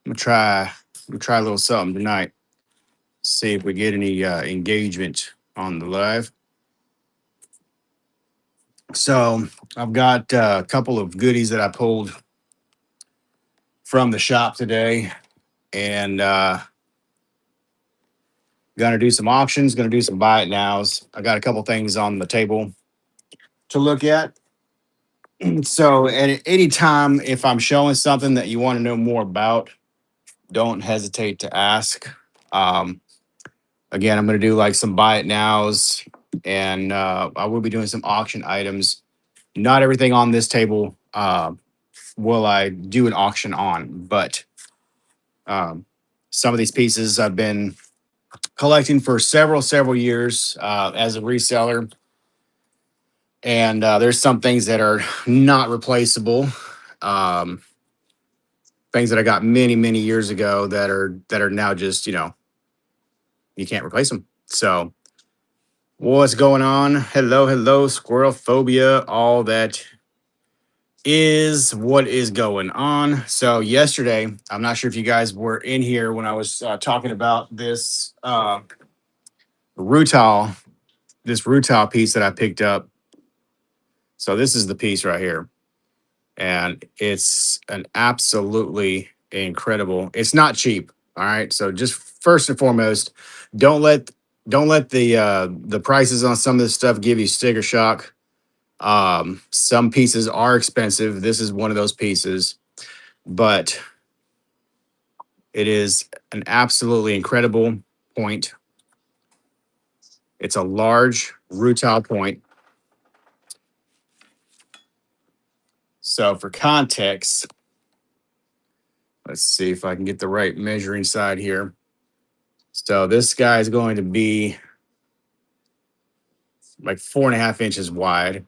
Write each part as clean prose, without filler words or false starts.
I'm gonna try a little something tonight. See if we get any engagement on the live. So I've got a couple of goodies that I pulled from the shop today, and gonna do some auctions. Gonna do some buy it nows. I got a couple things on the table to look at. So at any time, if I'm showing something that you want to know more about, don't hesitate to ask. Um, Again, I'm going to do like some buy it nows, and I will be doing some auction items. Not everything on this table will I do an auction on, but um, some of these pieces I've been collecting for several years as a reseller, and there's some things that are not replaceable. Um, Things that I got many years ago that are now just you can't replace them. So what's going on? Hello, squirrel phobia, all that is what is going on. So yesterday, I'm not sure if you guys were in here when I was talking about rutile, this rutile piece that I picked up. So this is the piece right here, and it's an absolutely incredible. It's not cheap. All right, so just first and foremost, don't let don't let the prices on some of this stuff give you sticker shock. Some pieces are expensive. This is one of those pieces, but it is an absolutely incredible point. It's a large rutile point. So for context, let's see if I can get the right measuring side here. So this guy is going to be like 4.5 inches wide,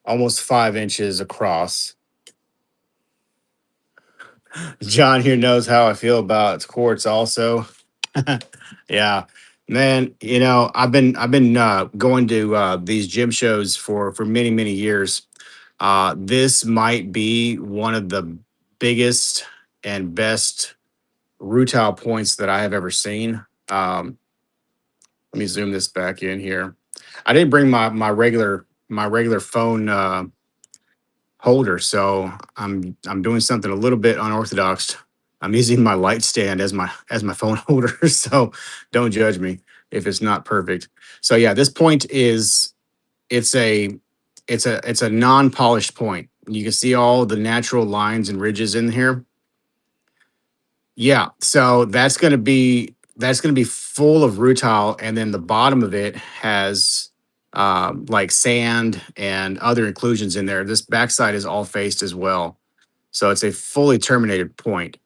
almost 5 inches across. John here knows how I feel about quartz also. Yeah, man. I've been going to these gym shows for many years. This might be one of the biggest and best rutile points that I have ever seen. Let me zoom this back in here. I didn't bring my regular phone holder, so I'm doing something a little bit unorthodox. I'm using my light stand as my phone holder, so don't judge me if it's not perfect. So yeah, this point is it's a it's a non-polished point. You can see all the natural lines and ridges in here. Yeah, so that's gonna be full of rutile, and then the bottom of it has like sand and other inclusions in there. This backside is all faced as well, so it's a fully terminated point.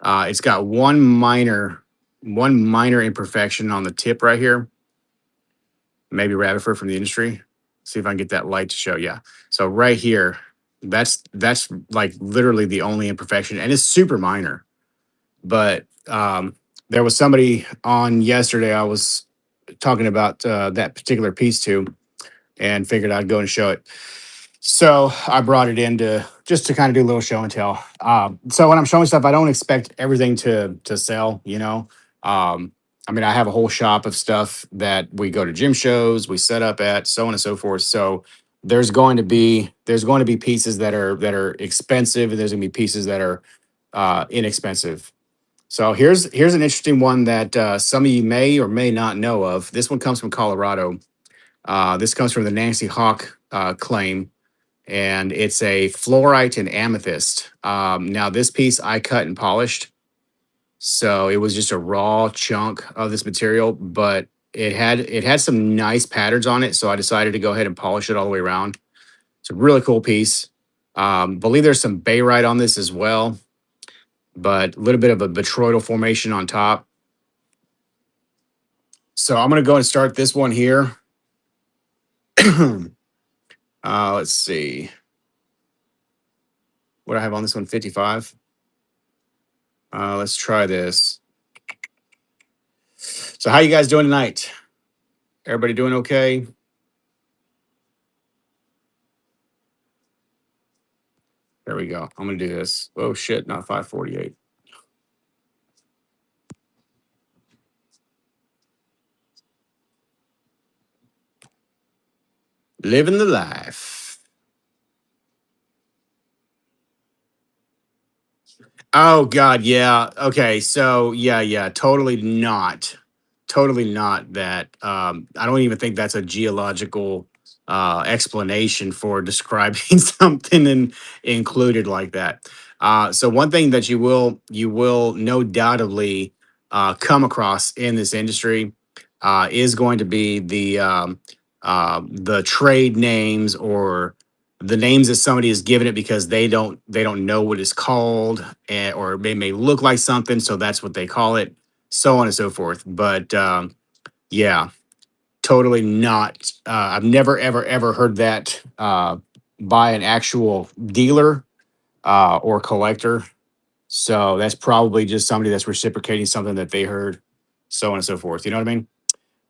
It's got one minor imperfection on the tip right here, maybe rabbit fur from the industry. See if I can get that light to show. Yeah, so right here, that's like literally the only imperfection, and it's super minor. But there was somebody on yesterday I was talking about that particular piece to, and figured I'd go and show it. So I brought it in to just to kind of do a little show and tell. So when I'm showing stuff, I don't expect everything to sell. I mean, I have a whole shop of stuff that we go to gym shows, we set up at, so on and so forth. So there's going to be pieces that are expensive, and there's going to be pieces that are inexpensive. So here's an interesting one that some of you may or may not know of. This one comes from Colorado. This comes from the Nancy Hawk claim, and it's a fluorite and amethyst. Now this piece I cut and polished, so it was just a raw chunk of this material, but it had some nice patterns on it, so I decided to go ahead and polish it all the way around. It's a really cool piece. Believe there's some barite on this as well, but a little bit of a botryoidal formation on top. So I'm going to go and start this one here. Let's see what I have on this one, 55. Let's try this. So how you guys doing tonight? Everybody doing okay? There we go. I'm gonna do this. Oh shit, not 548. Living the life. Oh God, yeah. Okay, so yeah, totally not that. I don't even think that's a geological explanation for describing something included like that. So one thing that you will no doubtably come across in this industry is going to be the trade names or the names that somebody has given it because they don't know what it's called, or it may look like something, so that's what they call it, so on and so forth. But yeah, totally not. I've never ever heard that by an actual dealer or collector. So that's probably just somebody that's reciprocating something that they heard, so on and so forth. You know what I mean?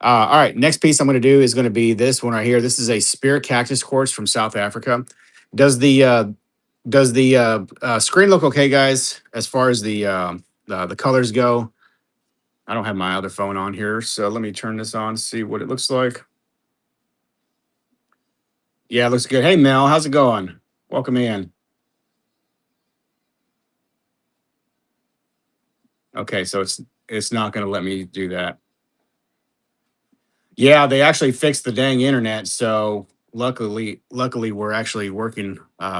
All right, next piece I'm going to do is going to be this one right here. This is a spirit cactus quartz from South Africa. Does the screen look okay, guys? As far as the colors go, I don't have my other phone on here, so let me turn this on, see what it looks like. Yeah, it looks good. Hey, Mel, how's it going? Welcome in. Okay, so it's not going to let me do that. Yeah, they actually fixed the dang internet, so luckily we're actually working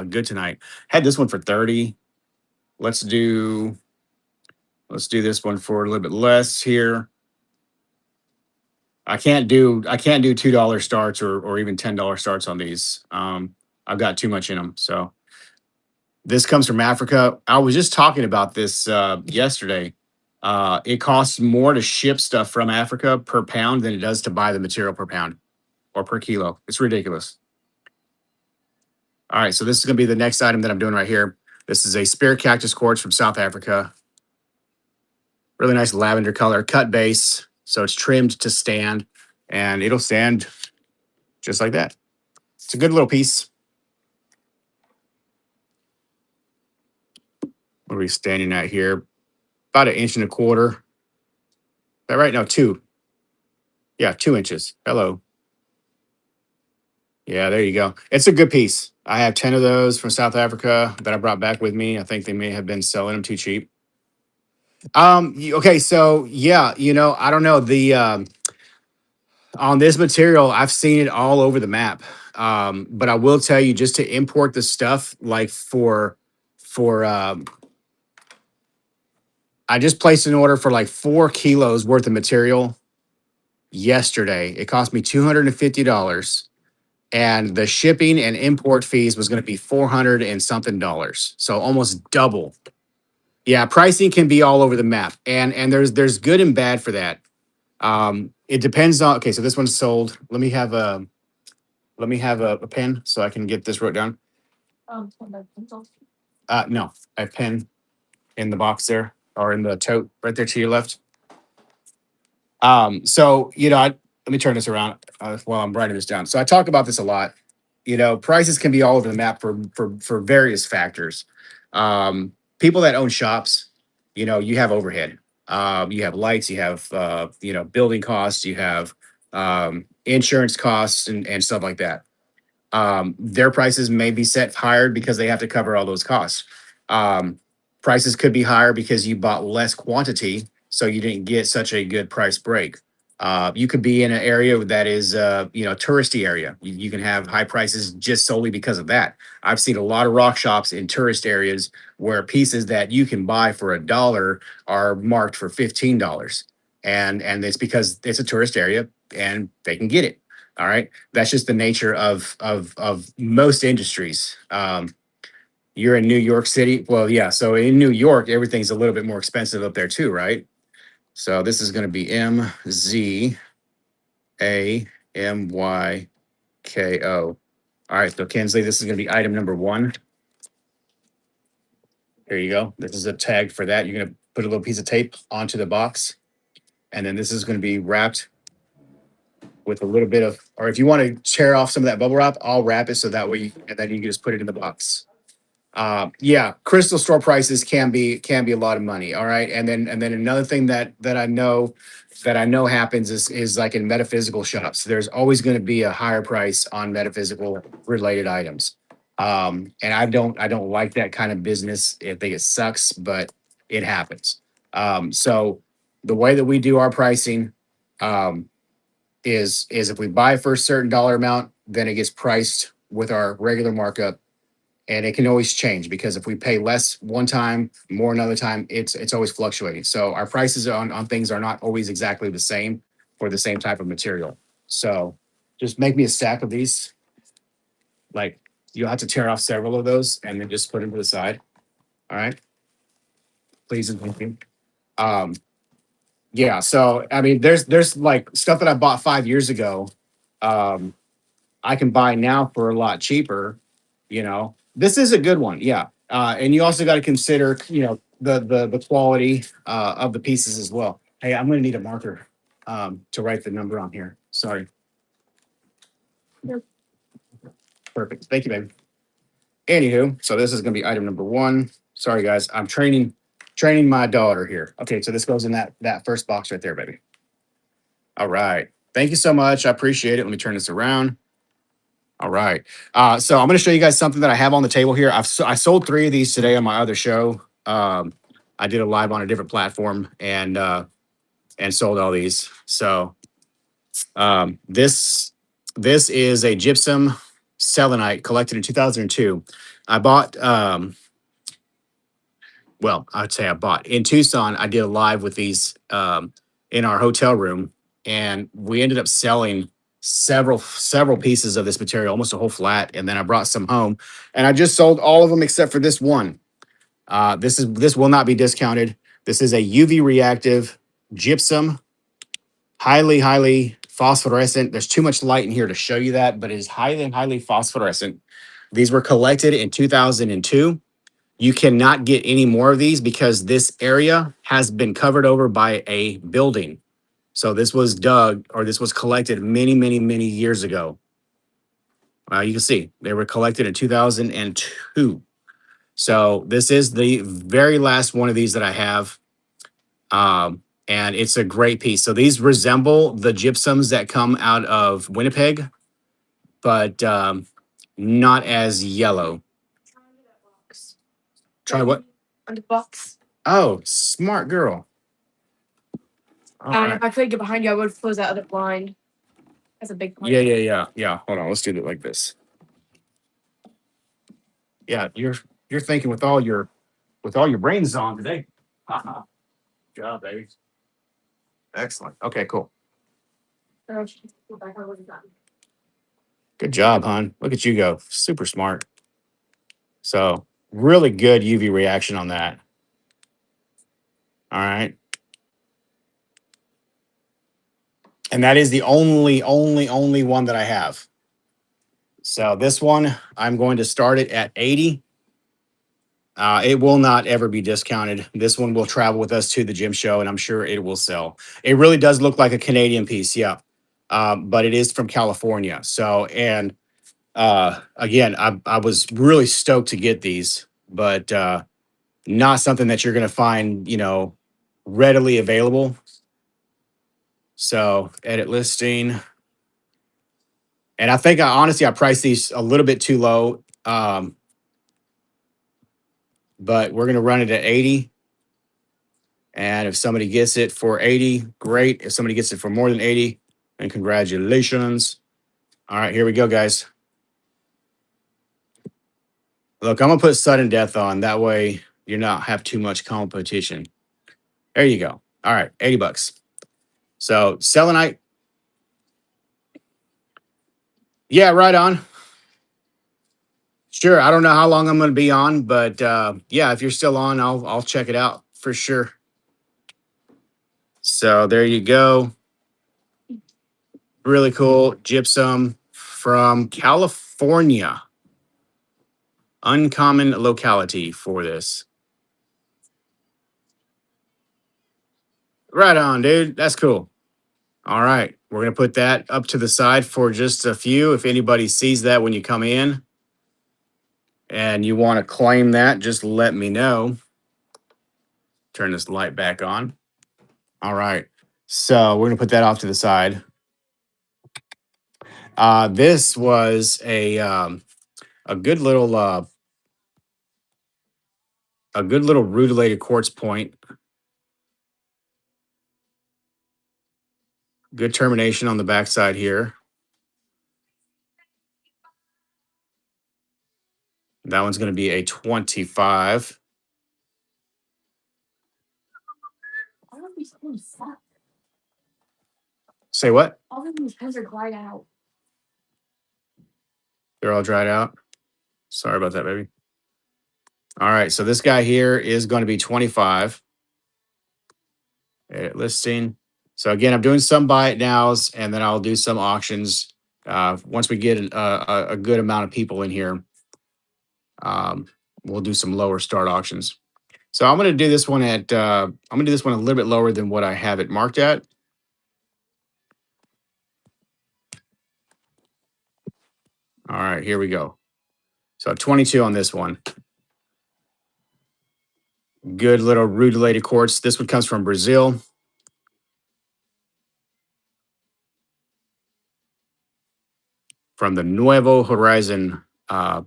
good tonight. Had this one for 30. Let's do let's do this one for a little bit less here. I can't do $2 starts or even $10 starts on these. I've got too much in them. So this comes from Africa. I was just talking about this yesterday. It costs more to ship stuff from Africa per pound than it does to buy the material per pound or per kilo. It's ridiculous. All right, so this is going to be the next item that I'm doing right here. This is a spirit cactus quartz from South Africa. Really nice lavender color, cut base, so it's trimmed to stand, and it'll stand just like that. It's a good little piece. What are we standing at here? About 1.25 inches. Is that right? No, two. Yeah, 2 inches. Hello. Yeah, there you go. It's a good piece. I have 10 of those from South Africa that I brought back with me. I think they may have been selling them too cheap. Okay, so yeah, I don't know. The On this material, I've seen it all over the map. But I will tell you, just to import the stuff, like for I just placed an order for like 4 kilos worth of material yesterday. It cost me $250, and the shipping and import fees was going to be 400 and something dollars. So almost double. Yeah, pricing can be all over the map, and there's good and bad for that. It depends on. Okay, so this one's sold. Let me have a pen so I can get this wrote down. No, a pen in the box there or in the tote right there to your left. So let me turn this around while I'm writing this down. So I talk about this a lot. Prices can be all over the map for various factors. People that own shops, you have overhead. You have lights, you have building costs, you have insurance costs and stuff like that. Their prices may be set higher because they have to cover all those costs. Um, Prices could be higher because you bought less quantity, so you didn't get such a good price break. You could be in an area that is, touristy area. You can have high prices just solely because of that. I've seen a lot of rock shops in tourist areas where pieces that you can buy for $1 are marked for $15, and it's because it's a tourist area and they can get it. All right, that's just the nature of most industries. You're in New York City. Well, yeah. So in New York, everything's a little bit more expensive up there too, right? So this is going to be MZAMYKO. All right, so Kinsley, this is going to be item number one. There you go. This is a tag for that. You're going to put a little piece of tape onto the box, and then this is going to be wrapped with a little bit of, or if you want to tear off some of that bubble wrap, I'll wrap it so that way, and then you can just put it in the box. Yeah, crystal store prices can be a lot of money. All right, and then another thing that I know happens is like in metaphysical shops. There's always going to be a higher price on metaphysical related items, and I don't like that kind of business. I think it sucks, but it happens. So the way that we do our pricing um, is if we buy for a certain dollar amount, then it gets priced with our regular markup, and it can always change because if we pay less one time, more another time, it's always fluctuating. So our prices on things are not always exactly the same for the same type of material. So just make me a stack of these. Like you'll have to tear off several of those and then just put them to the side. All right, please and thank you. Um, yeah. So I mean, there's like stuff that I bought 5 years ago. Um, I can buy now for a lot cheaper. This is a good one. Yeah. And you also got to consider, the quality of the pieces as well. Hey, I'm going to need a marker to write the number on here. Sorry. Perfect. Thank you, baby. Anywho, so this is going to be item number one. Sorry, guys. I'm training my daughter here. Okay, so this goes in that first box right there, baby. All right. Thank you so much. I appreciate it. Let me turn this around. All right. So I'm going to show you guys something that I have on the table here. I sold three of these today on my other show. I did a live on a different platform and sold all these. So this is a gypsum selenite collected in 2002. I bought well, I'd say I bought in Tucson. I did a live with these in our hotel room, and we ended up selling several pieces of this material, almost a whole flat. And then I brought some home, and I just sold all of them except for this one. This will not be discounted. This is a UV reactive gypsum, highly phosphorescent. There's too much light in here to show you that, but it is highly phosphorescent. These were collected in 2002. You cannot get any more of these because this area has been covered over by a building. So this was dug or this was collected many years ago. You can see they were collected in 2002. So this is the very last one of these that I have. And it's a great piece. So these resemble the gypsums that come out of Winnipeg, but not as yellow. Try what? On the box. Oh, smart girl. All And right. if I couldn't get behind you, I would close that other blind. That's a big point. Yeah. Hold on. Let's do it like this. Yeah, you're thinking with all your brains on today. Good job, baby. Excellent. Okay, cool. Good job, hon. Look at you go. Super smart. So really good UV reaction on that. All right. And that is the only one that I have. So this one, I'm going to start it at 80. It will not ever be discounted. This one will travel with us to the gym show, and I'm sure it will sell. It really does look like a Canadian piece, yeah. But it is from California. So, and again, I was really stoked to get these, but not something that you're going to find, readily available. So, edit listing. And I think honestly, I priced these a little bit too low. But we're going to run it at 80. And if somebody gets it for 80, great. If somebody gets it for more than 80, then congratulations. All right, here we go, guys. Look, I'm going to put sudden death on. That way you not have too much competition. There you go. All right, 80 bucks. So selenite. Yeah, right on. Sure. I don't know how long I'm going to be on, but yeah, if you're still on, I'll check it out for sure. So there you go. Really cool gypsum from California. Uncommon locality for this. Right on, dude. That's cool. All right. We're going to put that up to the side for just a few. If anybody sees that when you come in. and you want to claim that, just let me know. Turn this light back on. All right. So we're gonna put that off to the side. This was a good little rutilated quartz point. Good termination on the backside here. That one's going to be a 25. All of these pens suck. Say what? All of these pens are dried out. They're all dried out. Sorry about that, baby. All right. So this guy here is going to be 25. Edit listing. So again, I'm doing some buy it nows and then I'll do some auctions. Once we get a good amount of people in here, um, we'll do some lower start auctions. So I'm going to do this one I'm going to do this one a little bit lower than what I have it marked at. All right, here we go. So 22 on this one. Good little rutilated quartz. This one comes from Brazil. From the Nuevo Horizon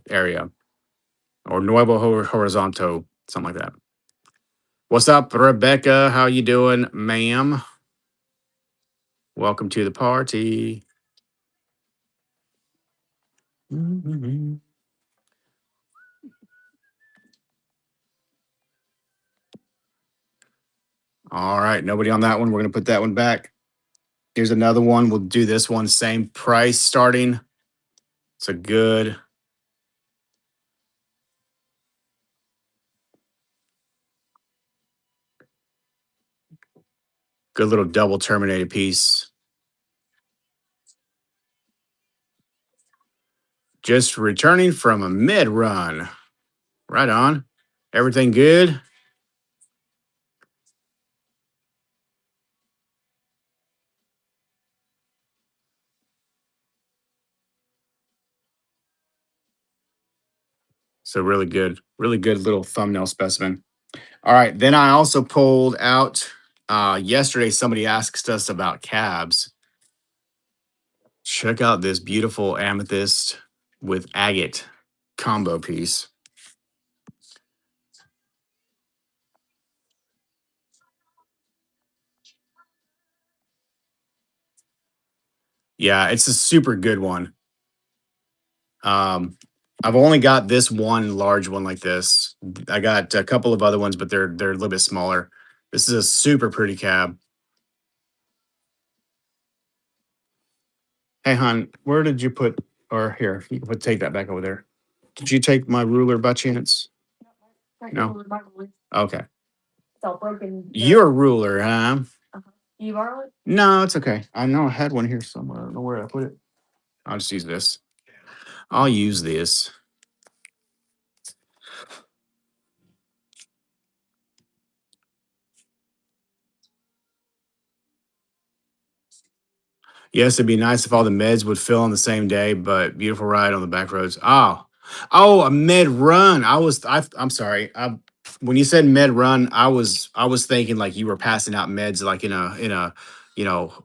area, or Nuevo Horizonte, something like that. What's up, Rebecca? How you doing, ma'am? Welcome to the party. All right, nobody on that one. We're gonna put that one back. Here's another one. We'll do this one, same price starting. It's a good little double terminated piece. Just returning from a mid run. Right on. Everything good? So really good little thumbnail specimen. All right. Then I also pulled out yesterday, somebody asked us about cabs. Check out this beautiful amethyst with agate combo piece. Yeah, it's a super good one. I've only got this one large one like this. I got a couple of other ones, but they're a little bit smaller. This is a super pretty cab. Hey, hon, where did you put? Or here, you can take that back over there. Did you take my ruler by chance? Right No. here with my ruler. Okay. It's all broken. Your ruler, huh? You borrow it? No, it's okay. I know I had one here somewhere. I don't know where I put it. I'll just use this. I'll use this. Yes, it'd be nice if all the meds would fill on the same day, but beautiful ride on the back roads. Oh, a med run. I'm sorry. When you said med run, I was thinking like you were passing out meds like in a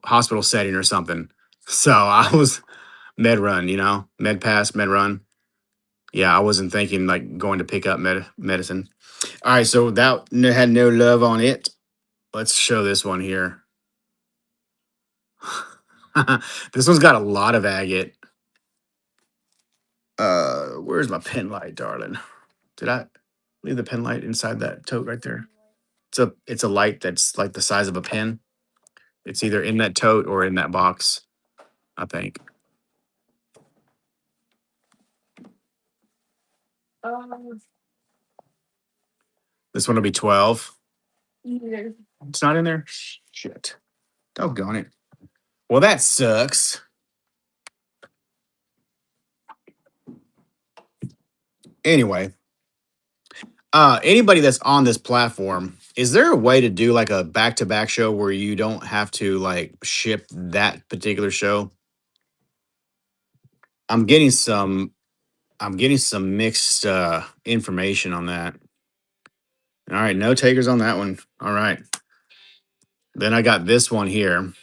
hospital setting or something. So I was med run, med pass, med run. Yeah, I wasn't thinking like going to pick up medicine. All right, so that had no love on it. Let's show this one here. This one's got a lot of agate. Where's my pen light, darling? Did I leave the pen light inside that tote right there? It's a light that's like the size of a pen. It's either in that tote or in that box, I think. Um, This one will be 12. either. It's not in there? Shit. Doggone it. Well, that sucks. Anyway, anybody that's on this platform, is there a way to do like a back-to-back show where you don't have to like ship that particular show? I'm getting some I'm getting some mixed information on that. All right, no takers on that one. All right. Then I got this one here.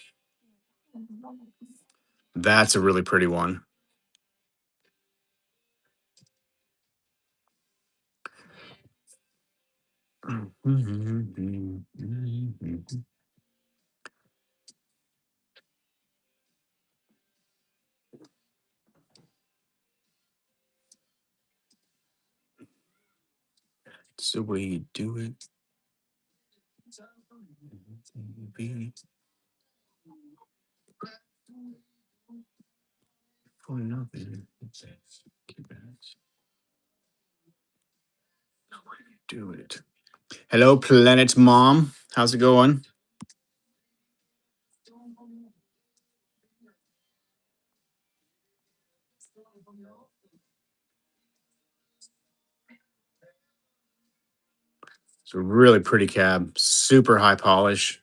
That's a really pretty one. It's the way you do it. For nothing. Do it. Hello, Planet Mom. How's it going? It's a really pretty cab. Super high polish.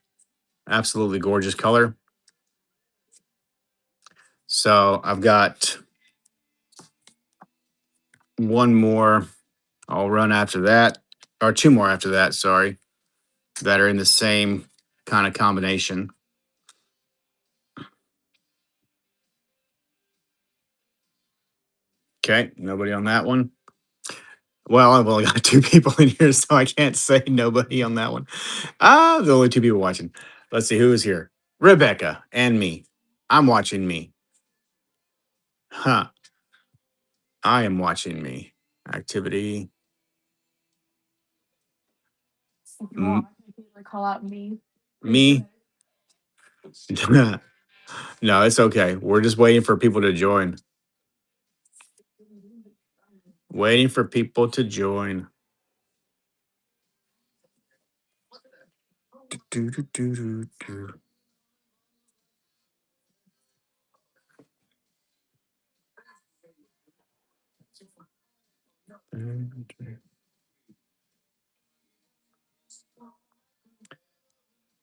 Absolutely gorgeous color. So I've got one more. I'll run after that, or two more after that. Sorry, that are in the same kind of combination. Okay, nobody on that one. Well, I've only got two people in here, so I can't say nobody on that one. The only two people watching. Let's see who is here. Rebecca and me. I'm watching me. Huh. I am watching me. Activity. If you want, M- I can like call out me. me. No, it's okay. We're just waiting for people to join. Waiting for people to join. Do, do, do, do, do.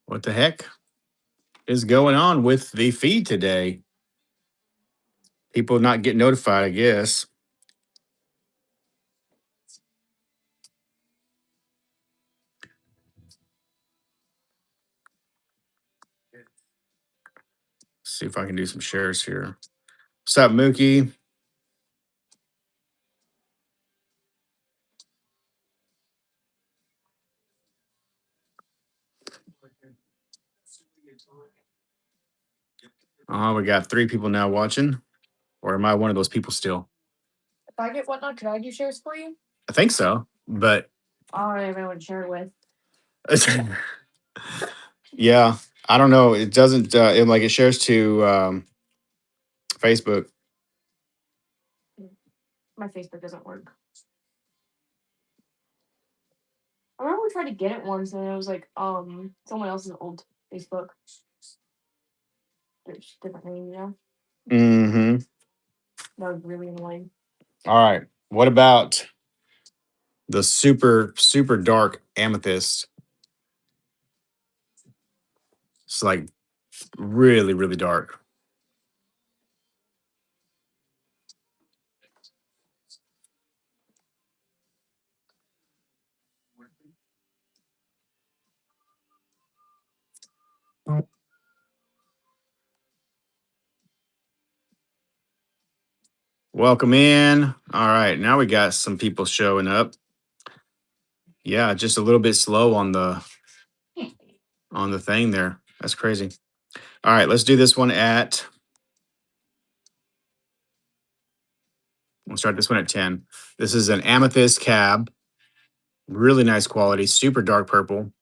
What the heck is going on with the feed today? People not get notified, I guess. See if I can do some shares here. What's up, Mookie? Oh, we got three people now watching. Or am I one of those people still? If I get whatnot, could I do shares for you? I think so, but I don't have anyone to share it with. yeah, I don't know. It doesn't. It shares to Facebook. My Facebook doesn't work. I remember we tried to get it once, and it was like someone else's old Facebook. There's different name, you know. Mm-hmm. That was really annoying. All right. What about the super dark amethyst? It's like really dark. Welcome in. All right, now we got some people showing up. Yeah, just a little bit slow on the thing there. That's crazy. All right, let's do this one at. We'll start this one at 10. This is an amethyst cab. Really nice quality, super dark purple.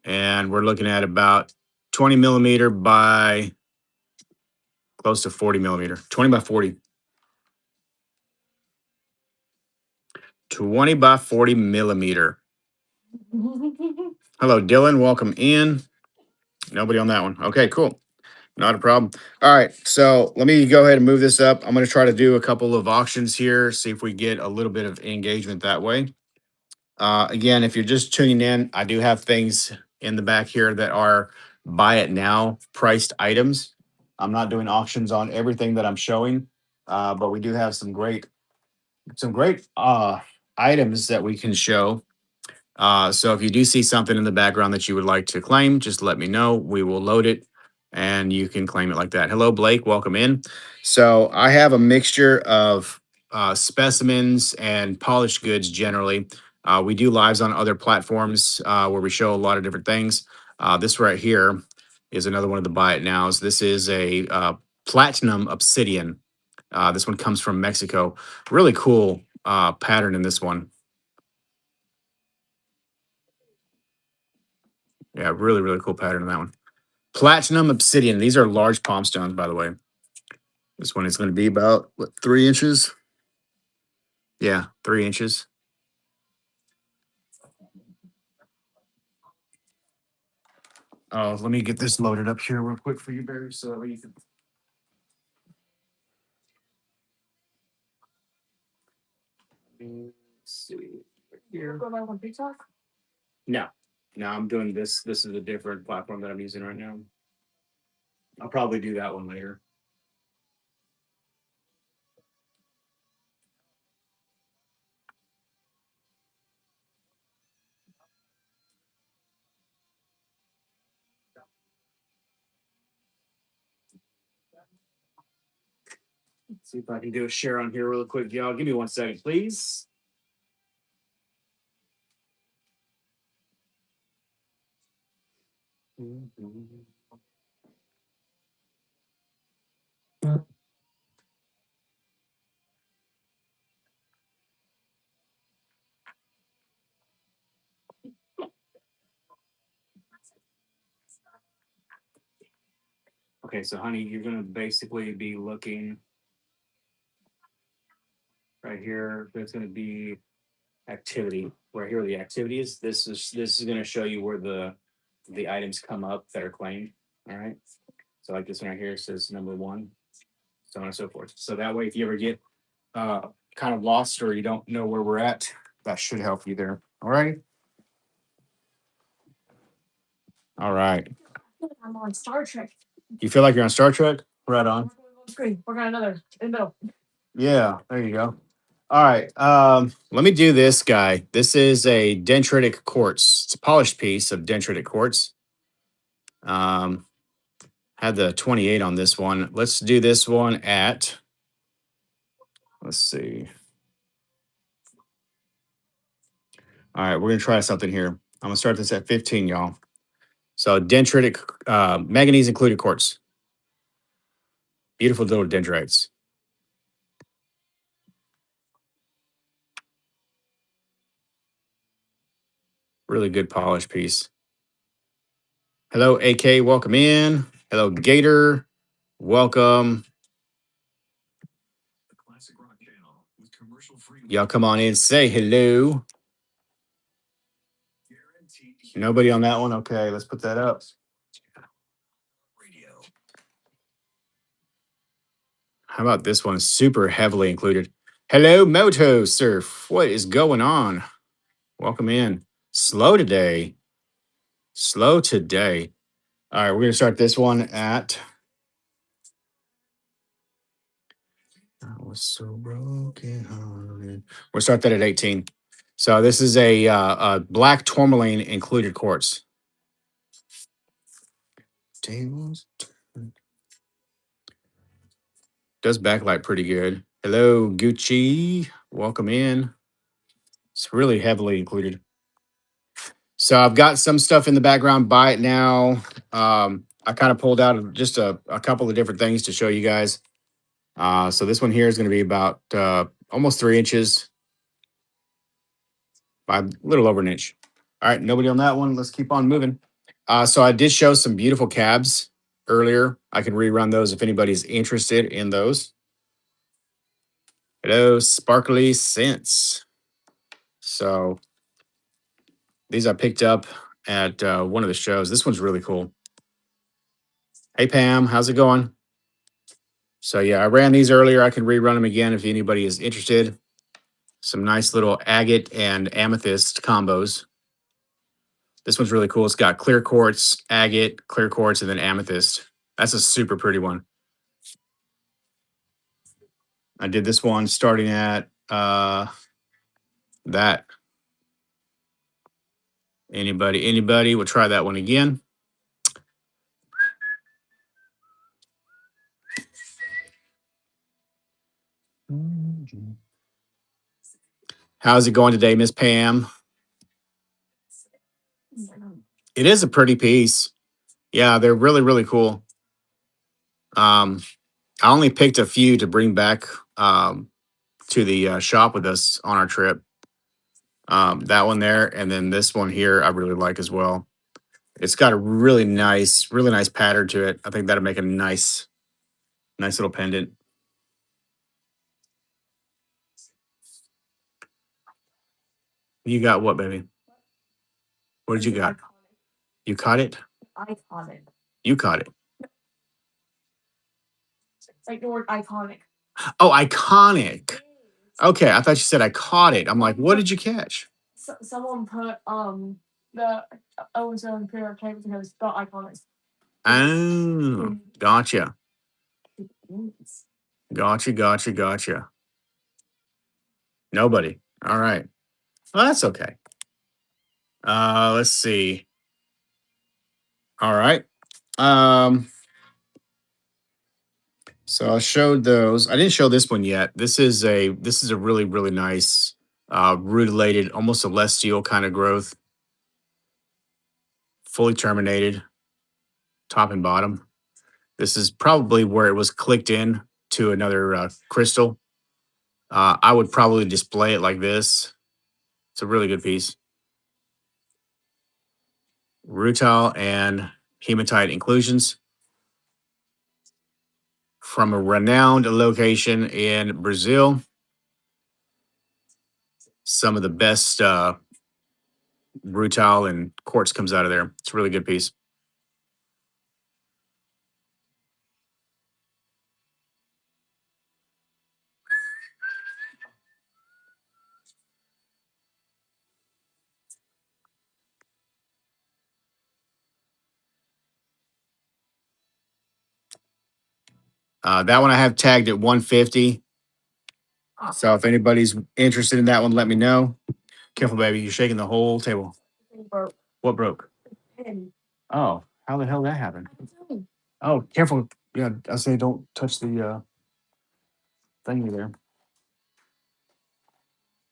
And we're looking at about 20 millimeter by close to 40 millimeter. 20 by 40. 20 by 40 millimeter. Hello, Dylan. Welcome in. Nobody on that one. Okay, cool. Not a problem. All right. So let me go ahead and move this up. I'm going to try to do a couple of auctions here, see if we get a little bit of engagement that way. Again, if you're just tuning in, I do have things in the back here that are buy it now priced items. I'm not doing auctions on everything that I'm showing, but we do have some great items that we can show. So if you do see something in the background that you would like to claim, just let me know. We will load it and you can claim it like that. Hello, Blake. Welcome in. So I have a mixture of specimens and polished goods generally. We do lives on other platforms where we show a lot of different things. This right here is another one of the buy it nows. This is a platinum obsidian. This one comes from Mexico. Really cool pattern in this one. Yeah, really, really cool pattern in that one. Platinum obsidian. These are large palm stones, by the way. This one is going to be about what, 3 inches? Yeah, 3 inches. Oh, let me get this loaded up here real quick for you, Barry, so that way you can. Let's see. Right here. Go live on TikTok. No, no, I'm doing this. This is a different platform that I'm using right now. I'll probably do that one later. Let's see if I can do a share on here real quick, y'all. Give me 1 second, please. Okay, so honey, you're gonna basically be looking right here. There's gonna be activity right here where the activity is. This is going to show you where the items come up that are claimed. All right. So like this one right here says number one, so on and so forth. So that way, if you ever get kind of lost or you don't know where we're at, that should help you there. All right. All right. I'm on Star Trek. You feel like you're on Star Trek? Right on. Screen. We're on another in the middle. Yeah. There you go. All right. Let me do this guy. This is a dendritic quartz. It's a polished piece of dendritic quartz. Had the 28 on this one. Let's do this one at, let's see. All right, we're going to try something here. I'm going to start this at 15, y'all. So dendritic, manganese included quartz. Beautiful little dendrites. Really good polished piece. Hello, AK. Welcome in. Hello, Gator. Welcome. Y'all come on in. Say hello. Nobody on that one? Okay, let's put that up. How about this one? Super heavily included. Hello, Moto Surf. What is going on? Welcome in. Slow today. Slow today. All right, we're going to start this one at. I was so broken hearted. We'll start that at 18. So this is a black tourmaline included quartz. Tables. Does backlight pretty good. Hello, Gucci. Welcome in. It's really heavily included. So I've got some stuff in the background. Buy it now. I kind of pulled out just a couple of different things to show you guys. So this one here is going to be about almost 3 inches by a little over an inch. All right, nobody on that one. Let's keep on moving. So I did show some beautiful cabs earlier. I can rerun those if anybody's interested in those. Hello, Sparkly Scents. So these I picked up at one of the shows. This one's really cool. Hey, Pam, how's it going? So yeah, I ran these earlier. I can rerun them again if anybody is interested. Some nice little agate and amethyst combos. This one's really cool. It's got clear quartz, agate, clear quartz, and then amethyst. That's a super pretty one. I did this one starting at that. Anybody? We'll try that one again. How's it going today, Miss Pam? It is a pretty piece. Yeah, they're really, really cool. I only picked a few to bring back to the shop with us on our trip. That one there, and then this one here, I really like as well. It's got a really nice pattern to it. I think that'll make a nice little pendant. You got what, baby? What did you got? You caught it? Iconic. You caught it. Like the word iconic. Oh, iconic. Okay, I thought you said I caught it. I'm like, what did you catch? Someone put the ozone pair came because the iconic. Oh, gotcha. Gotcha. Nobody. All right. Well, that's okay. Let's see. All right. So I showed those. I didn't show this one yet. This is a really nice rutilated, almost celestial kind of growth, fully terminated, top and bottom. This is probably where it was clicked in to another crystal. I would probably display it like this. It's a really good piece. Rutile and hematite inclusions from a renowned location in Brazil. Some of the best rutile and quartz comes out of there. It's a really good piece. That one I have tagged at 150. So if anybody's interested in that one, let me know. Careful, baby. You're shaking the whole table. What broke? Oh, how the hell did that happen? Oh, careful. Yeah, I say don't touch the thingy there.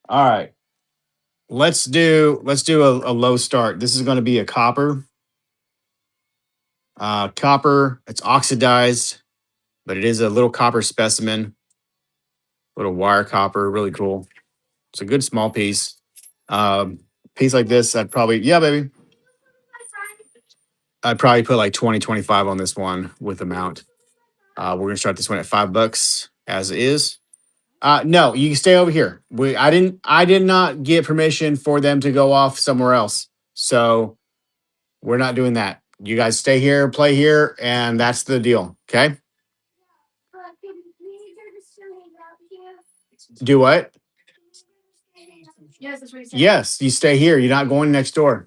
All right. Let's do a low start. This is going to be a copper. Copper, it's oxidized, but it is a little copper specimen, little wire copper, really cool. It's a good small piece. Piece like this, yeah, baby. I'd probably put like 20, 25 on this one with the mount. We're gonna start this one at $5 as is. No, you can stay over here. I did not get permission for them to go off somewhere else. So we're not doing that. You guys stay here, play here, and that's the deal. Okay. Do what? Yes, that's what he said. Yes, you stay here. You're not going next door.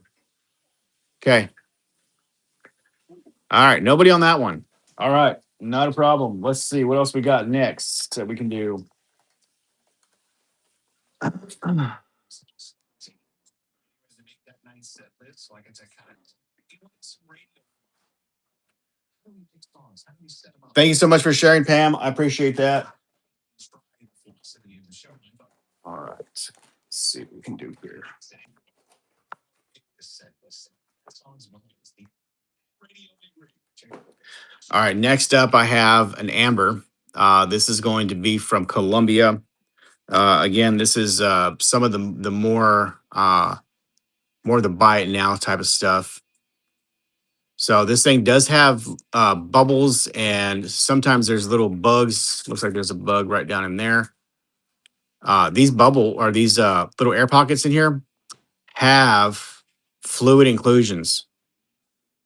Okay. All right. Nobody on that one. All right. Not a problem. Let's see what else we got next that we can do. Thank you so much for sharing, Pam. I appreciate that. All right. Let's see what we can do here. All right. Next up, I have an amber. This is going to be from Colombia. Again, this is some of the more of the buy it now type of stuff. So this thing does have bubbles, and sometimes there's little bugs. Looks like there's a bug right down in there. These little air pockets in here have fluid inclusions.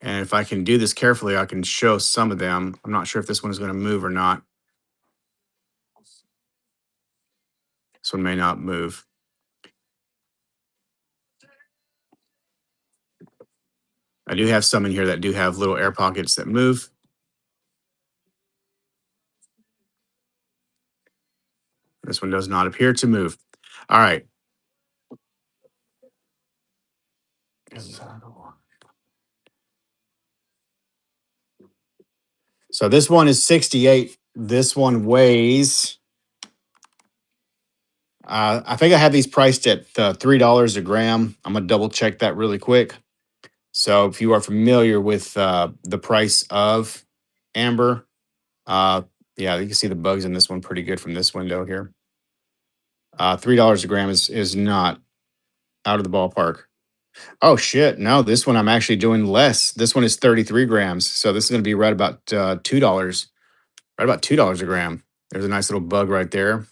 And if I can do this carefully, I can show some of them. I'm not sure if this one is going to move or not. This one may not move. I do have some in here that do have little air pockets that move. This one does not appear to move. All right. So this one is 68. This one weighs, I think I have these priced at $3 a gram. I'm going to double check that really quick. So if you are familiar with the price of amber, uh, yeah, you can see the bugs in this one pretty good from this window here. $3 a gram is not out of the ballpark. Oh shit! No, this one I'm actually doing less. This one is 33 grams, so this is going to be right about $2. Right about $2 a gram. There's a nice little bug right there.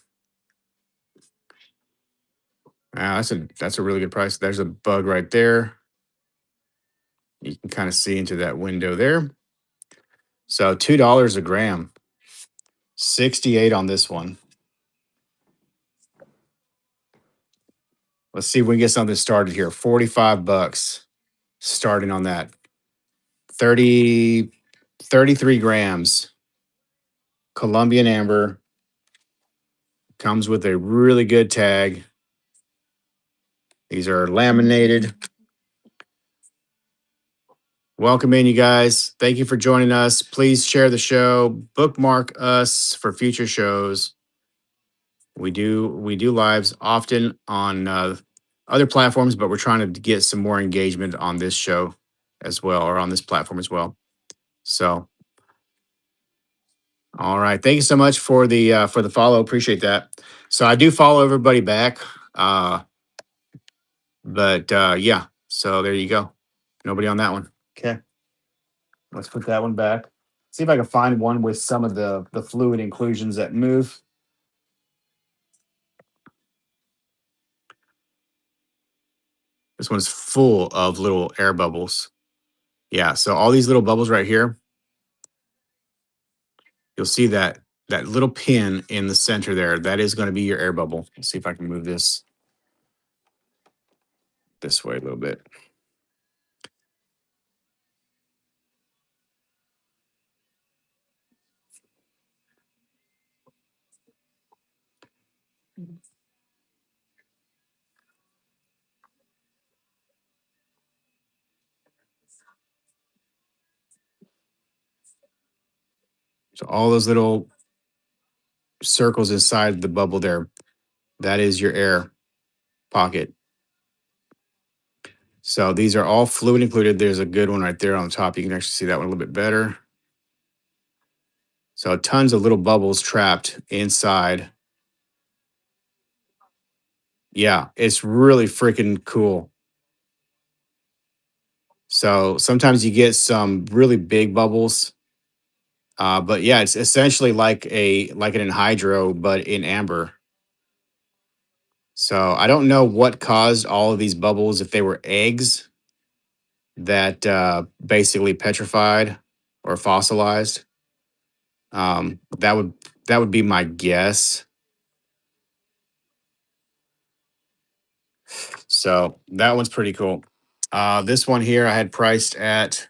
That's a really good price. There's a bug right there. You can kind of see into that window there. So $2 a gram. 68 on this one. Let's see if we can get something started here. 45 bucks starting on that. 30, 33 grams. Colombian amber. Comes with a really good tag. These are laminated. Welcome in, you guys. Thank you for joining us. Please share the show. Bookmark us for future shows. We do lives often on other platforms, but we're trying to get some more engagement on this show as well, or on this platform as well. So, all right, thank you so much for the follow. Appreciate that. So I do follow everybody back, but yeah. So there you go. Nobody on that one. Okay, let's put that one back. See if I can find one with some of the fluid inclusions that move. This one's full of little air bubbles. Yeah, so all these little bubbles right here, you'll see that little pin in the center there. That is going to be your air bubble. Let's see if I can move this way a little bit. So all those little circles inside the bubble there, that is your air pocket. So these are all fluid included. There's a good one right there on the top. You can actually see that one a little bit better. So tons of little bubbles trapped inside. Yeah, it's really freaking cool. So sometimes you get some really big bubbles. But yeah, it's essentially like an anhydro, but in amber. So I don't know what caused all of these bubbles, if they were eggs that basically petrified or fossilized. That would be my guess. So that one's pretty cool. This one here I had priced at.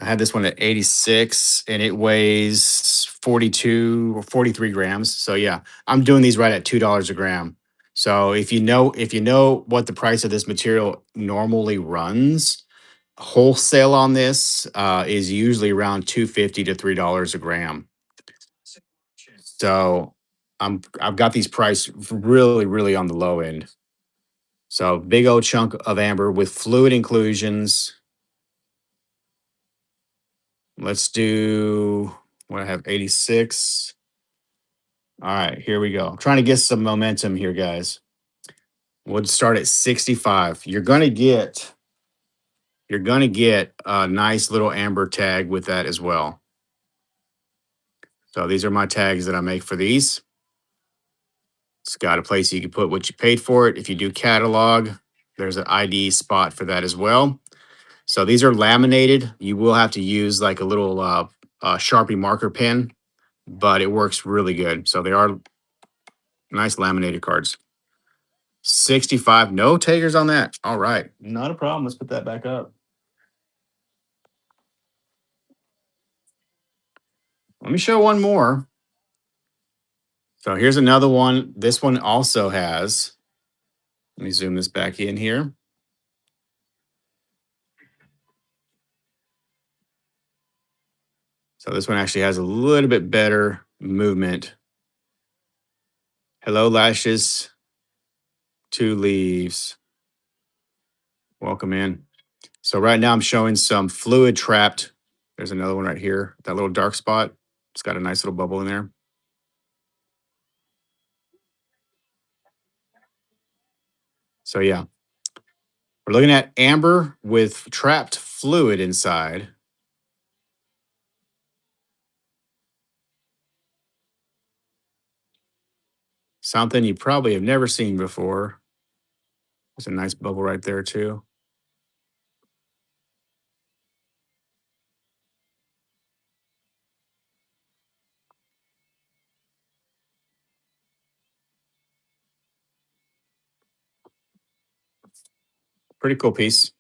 I had this one at 86 and it weighs 42 or 43 grams. So yeah, I'm doing these right at $2 a gram. So if you know what the price of this material normally runs, wholesale on this is usually around 250 to $3 a gram. So I've got these priced really, really on the low end. So big old chunk of amber with fluid inclusions. Let's do what I have 86. All right, here we go. I'm trying to get some momentum here, guys. We'll start at 65. You're gonna get a nice little amber tag with that as well. So these are my tags that I make for these. It's got a place you can put what you paid for it. If you do catalog, there's an ID spot for that as well. So these are laminated. You will have to use like a little Sharpie marker pen, but it works really good. So they are nice laminated cards. 65. No takers on that. All right. Not a problem. Let's put that back up. Let me show one more. So here's another one. This one also has, let me zoom this back in here. So this one actually has a little bit better movement. Hello, lashes. 2 leaves. Welcome in. So right now I'm showing some fluid trapped. There's another one right here. That little dark spot. It's got a nice little bubble in there. So yeah, we're looking at amber with trapped fluid inside. Something you probably have never seen before. There's a nice bubble right there too. Pretty cool piece.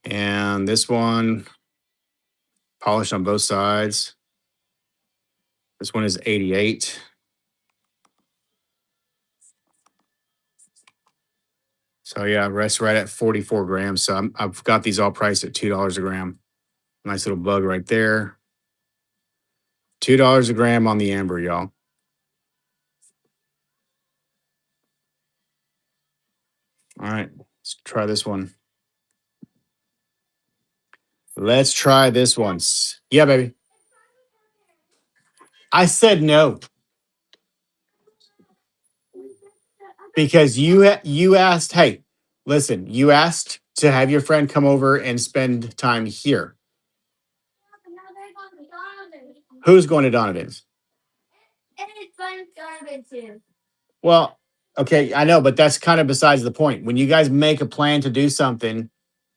And this one polished on both sides. This one is 88. So yeah, rests right at 44 grams. So I've got these all priced at $2 a gram. Nice little bug right there. $2 a gram on the amber, y'all. All right, let's try this one. Let's try this one. Yeah, baby. I said no because you asked. Hey, listen, you asked to have your friend come over and spend time here. Who's going to Donovan's? Well, okay, I know, but that's kind of besides the point. When you guys make a plan to do something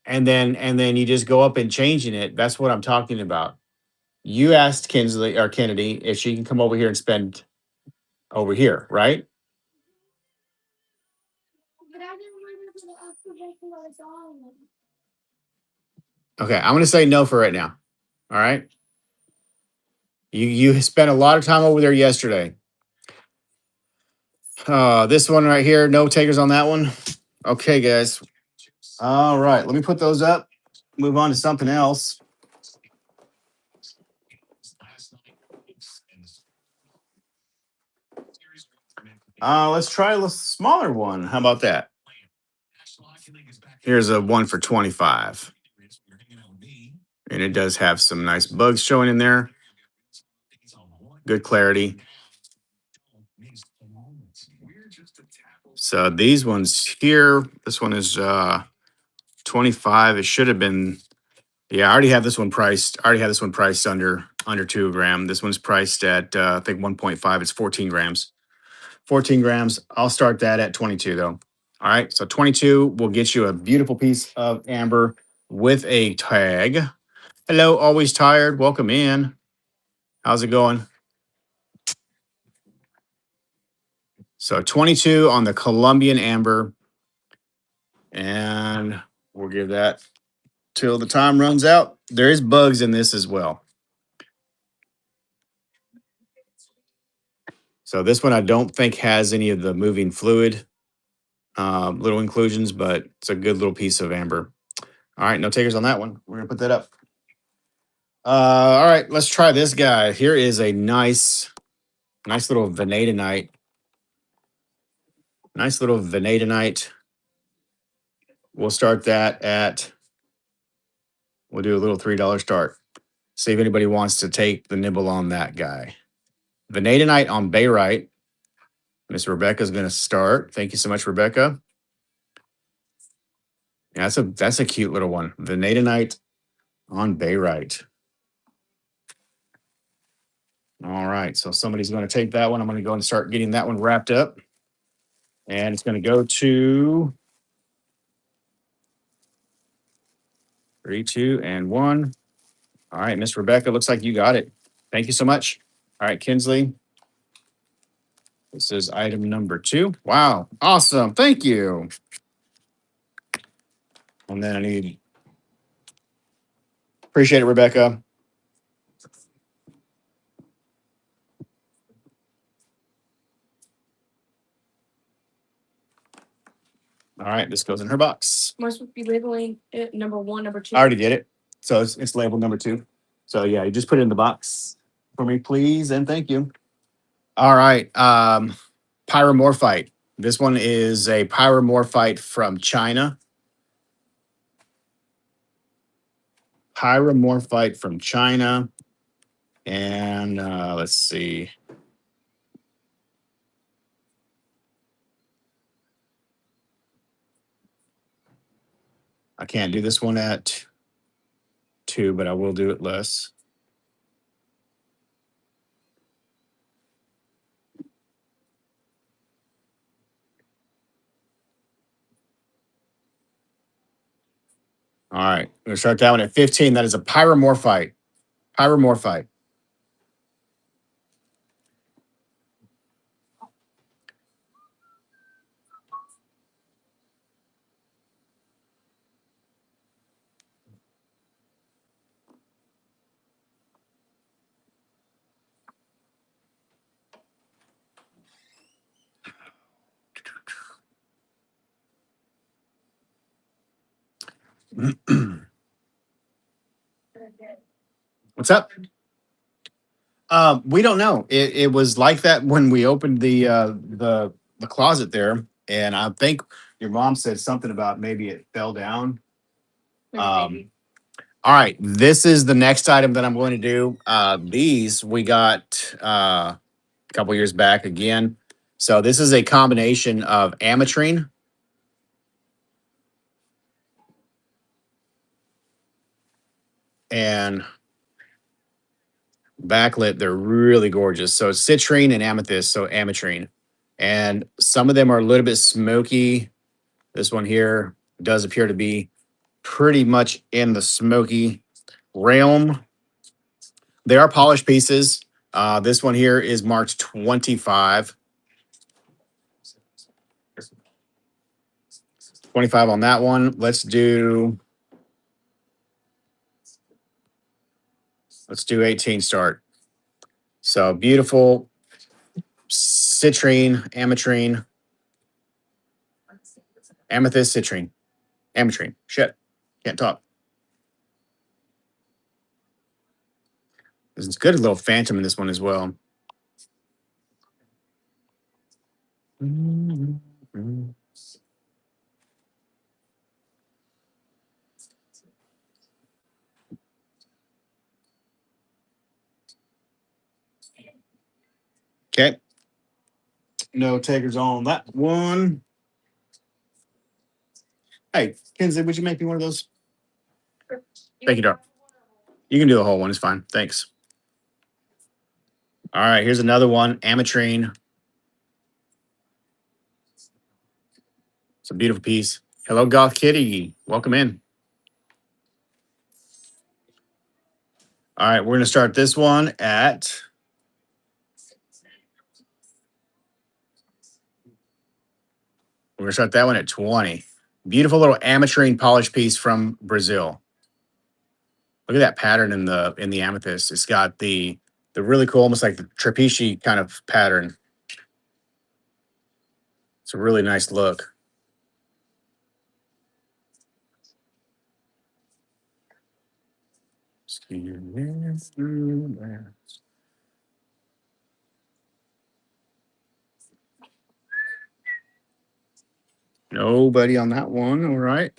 and then you just go up and changing it, that's what I'm talking about. You asked Kinsley or Kennedy if she can come over here and spend over here, right? Okay, I'm gonna say no for right now. All right. You spent a lot of time over there yesterday. This one right here, no takers on that one. Okay, guys. All right, let me put those up. Move on to something else. Let's try a little smaller one. How about that? Here's a one for 25. And it does have some nice bugs showing in there. Good clarity. So these ones here, this one is 25. It should have been, yeah, I already have this one priced. I already have this one priced under 2 gram. This one's priced at I think 1.5. It's 14 grams. 14 grams. I'll start that at 22 though. All right. So 22 will get you a beautiful piece of amber with a tag. Hello, always tired. Welcome in. How's it going? So 22 on the Colombian amber. And we'll give that till the time runs out. There is bugs in this as well. So this one I don't think has any of the moving fluid little inclusions, but it's a good little piece of amber. All right, no takers on that one. We're gonna put that up. All right, let's try this guy. Here is a nice little vanadinite. Nice little vanadinite. We'll start that at, we'll do a little $3 start. See if anybody wants to take the nibble on that guy. Vanadinite on barite. Miss Rebecca's going to start. Thank you so much, Rebecca. Yeah, that's a cute little one. Vanadinite on barite. All right, so somebody's going to take that one. I'm going to go and start getting that one wrapped up. And it's going to go to 3, 2, and 1. All right, Miss Rebecca, looks like you got it. Thank you so much. All right, Kinsley. This is item number 2. Wow. Awesome. Thank you. And then I need, appreciate it, Rebecca. All right. This goes in her box. Am I supposed to be labeling it number 1, number 2? I already did it. So it's labeled number 2. So yeah, you just put it in the box for me, please. And thank you. All right. Pyromorphite. This one is a pyromorphite from China. Pyromorphite from China. And let's see. I can't do this one at 2, but I will do it less. All right. I'm going to start that one at 15. That is a pyromorphite. Pyromorphite. What's up? We don't know. It was like that when we opened the closet there, and I think your mom said something about maybe it fell down. Maybe. All right, this is the next item that I'm going to do. These we got a couple years back again. So this is a combination of ametrine and backlit. They're really gorgeous. So citrine and amethyst, so ametrine. And some of them are a little bit smoky. This one here does appear to be pretty much in the smoky realm. They are polished pieces. This one here is marked 25. 25 on that one. Let's do 18 start. So beautiful citrine, ametrine, amethyst, citrine, ametrine. Shit. Can't talk. There's a good little phantom in this one as well. Okay. No takers on that one. Hey, Kenzie, would you make me one of those? Thank you, Doc. You can do the whole one. It's fine. Thanks. All right. Here's another one. Ametrine. It's a beautiful piece. Hello, Goth Kitty. Welcome in. All right. We're going to start this one at. We're going to start that one at 20. Beautiful little ametrine polished piece from Brazil. Look at that pattern in the amethyst. It's got the really cool, almost like the trapezium kind of pattern. It's a really nice look. Nobody on that one. All right.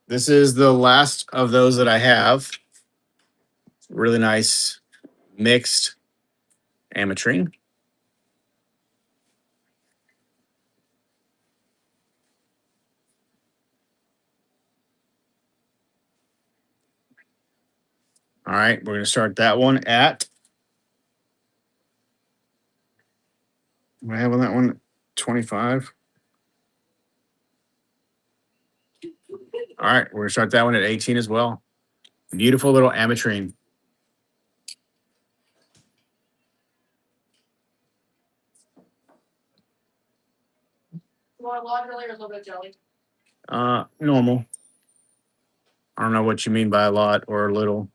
This is the last of those that I have. Really nice mixed ametrine. All right. We're going to start that one at. What I have on that one? 25. All right. We're going to start that one at 18 as well. Beautiful little ametrine. Normal. I don't know what you mean by a lot or a little.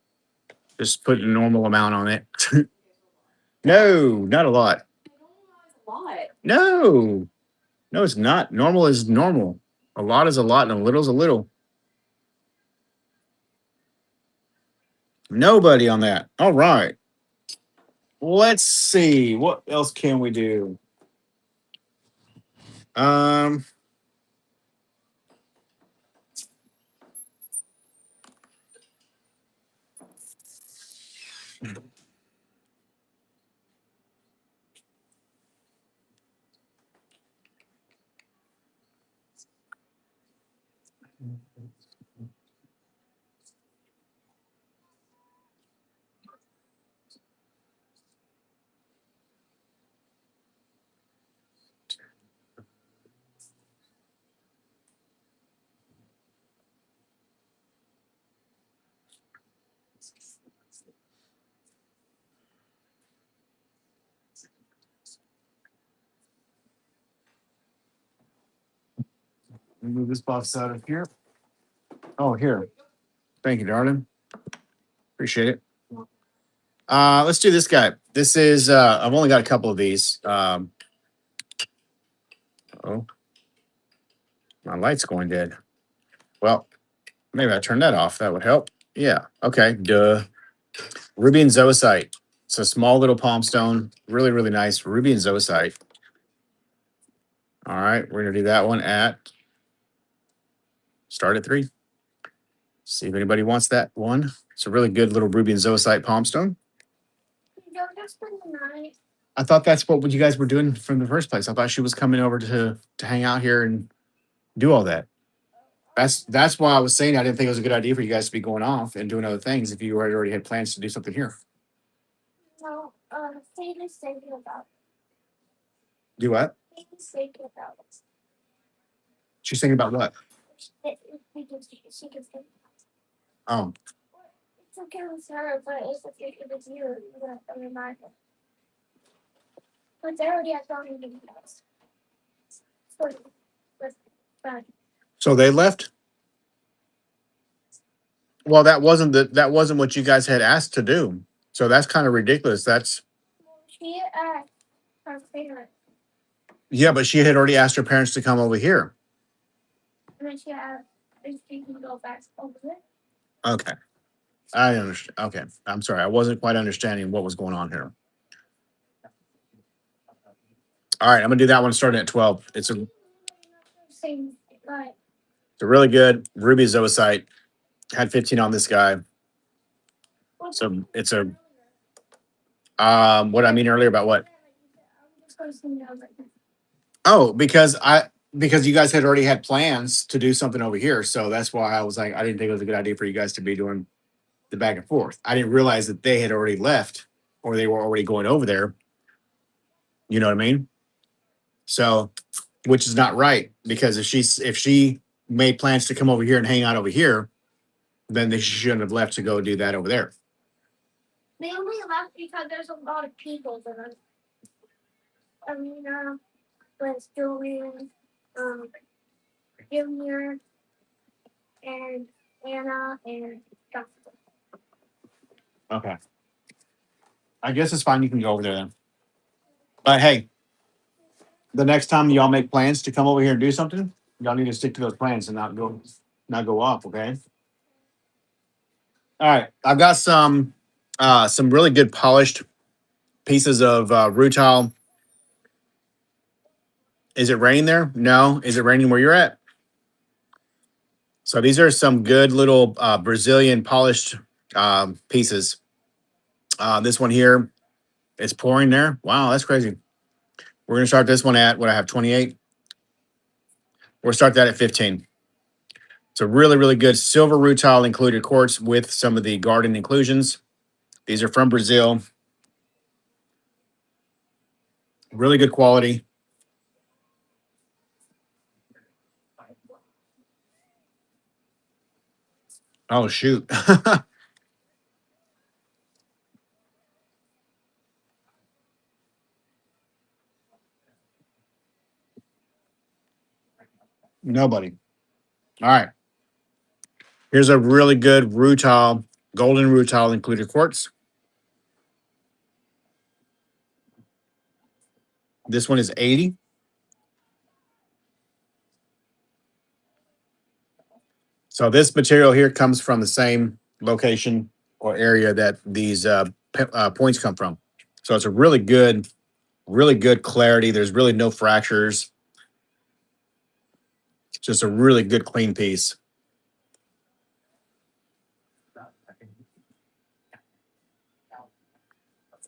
Just put a normal amount on it. No, not a lot. No, no, it's not. Normal is normal. A lot is a lot, and a little is a little. Nobody on that. All right. Let's see. What else can we do? Um, move this box out of here. Oh, here. Thank you, darling. Appreciate it. Let's do this guy. This is I've only got a couple of these. Oh, my light's going dead. Well, maybe I turn that off. That would help. Yeah. Okay. Duh. Ruby and Zoisite. It's a small little palm stone. Really, really nice. Ruby and Zoisite. All right. We're gonna do that one at start at 3. See if anybody wants that one. It's a really good little Ruby and Zoisite palm stone. I thought that's what you guys were doing from the first place. I thought she was coming over to hang out here and do all that. That's why I was saying I didn't think it was a good idea for you guys to be going off and doing other things if you already had plans to do something here. No, Sadie's thinking about Do what? Sadie's thinking about She's thinking about what? it. She can think. Oh, It's okay with her, but it's okay if it's you. You have to remind her. But they already have done anything else. But so they left. Well, that wasn't what you guys had asked to do. So that's kind of ridiculous. That's she her parents. yeah, but she had already asked her parents to come over here. And then she can go back over there. Okay, I understand. Okay, I'm sorry, I wasn't quite understanding what was going on here. All right, I'm gonna do that one starting at 12. Same, but It's a really good Ruby Zoisite. Had 15 on this guy. So it's a what I mean earlier about what? Oh, because you guys had already had plans to do something over here. So that's why I was like, I didn't think it was a good idea for you guys to be doing the back and forth. I didn't realize that they had already left or they were already going over there. You know what I mean? So, which is not right because if she made plans to come over here and hang out over here, then they shouldn't have left to go do that over there. they only left because there's a lot of people there. Amina, Liz, Julian, Junior, and Anna, and Dustin. Okay. I guess it's fine. You can go over there then. But hey, the next time y'all make plans to come over here and do something, y'all need to stick to those plans and not go off. Okay. All right. I've got some really good polished pieces of rutile. Is it raining there? No. Is it raining where you're at? So these are some good little Brazilian polished pieces. This one here is pouring there. Wow, that's crazy. We're gonna start this one at what I have 28. We'll start that at 15. It's a really, really good silver rutile included quartz with some of the garden inclusions. These are from Brazil. Really good quality. Oh shoot. Nobody. All right. Here's a really good rutile, golden rutile included quartz. This one is 80. So this material here comes from the same location or area that these points come from. So it's a really good clarity. There's really no fractures. It's just a really good clean piece.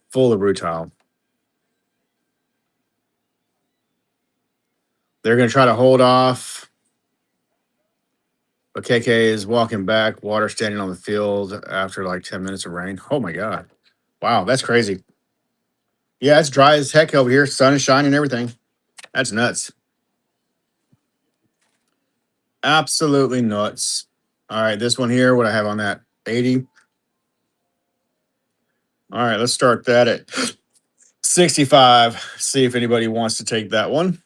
Full of rutile. They're going to try to hold off. But KK is walking back, water standing on the field after like 10 minutes of rain. Oh my God. Wow, that's crazy. Yeah, it's dry as heck over here. Sun is shining and everything. That's nuts. Absolutely nuts. All right, this one here, what I have on that? 80. All right, let's start that at 65. See if anybody wants to take that one.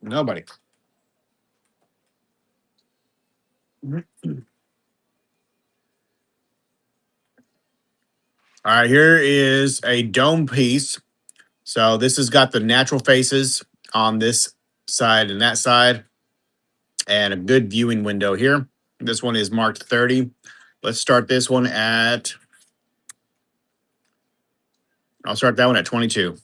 Nobody. All right, here is a dome piece. So this has got the natural faces on this side and that side, and a good viewing window here. This one is marked 30. Let's start this one at, I'll start that one at 22.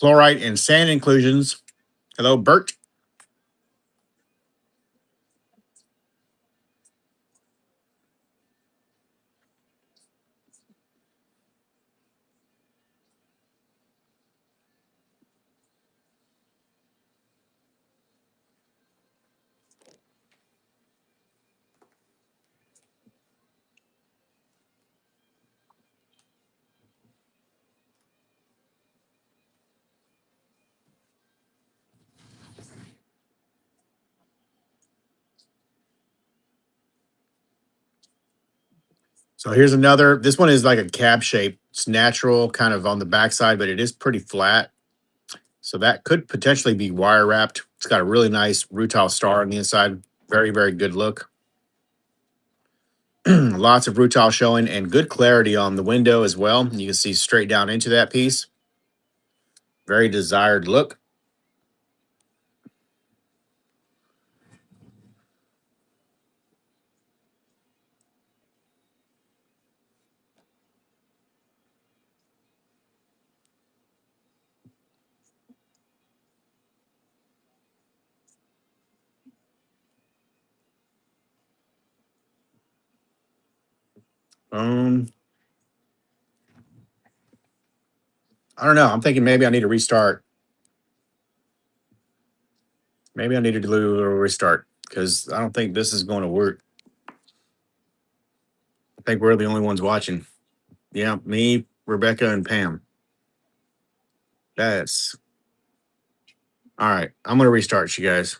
Chlorite and sand inclusions. Hello, Bert. So here's another. This one is like a cab shape. It's natural, kind of on the backside, but it is pretty flat. So that could potentially be wire wrapped. It's got a really nice rutile star on the inside. Very, very good look. Lots of rutile showing and good clarity on the window as well. You can see straight down into that piece. Very desired look. Um, I don't know. I'm thinking maybe I need to restart. Maybe I need to do a little restart because I don't think this is going to work. I think we're the only ones watching. Yeah, me, Rebecca, and Pam. That's all right. I'm going to restart you guys.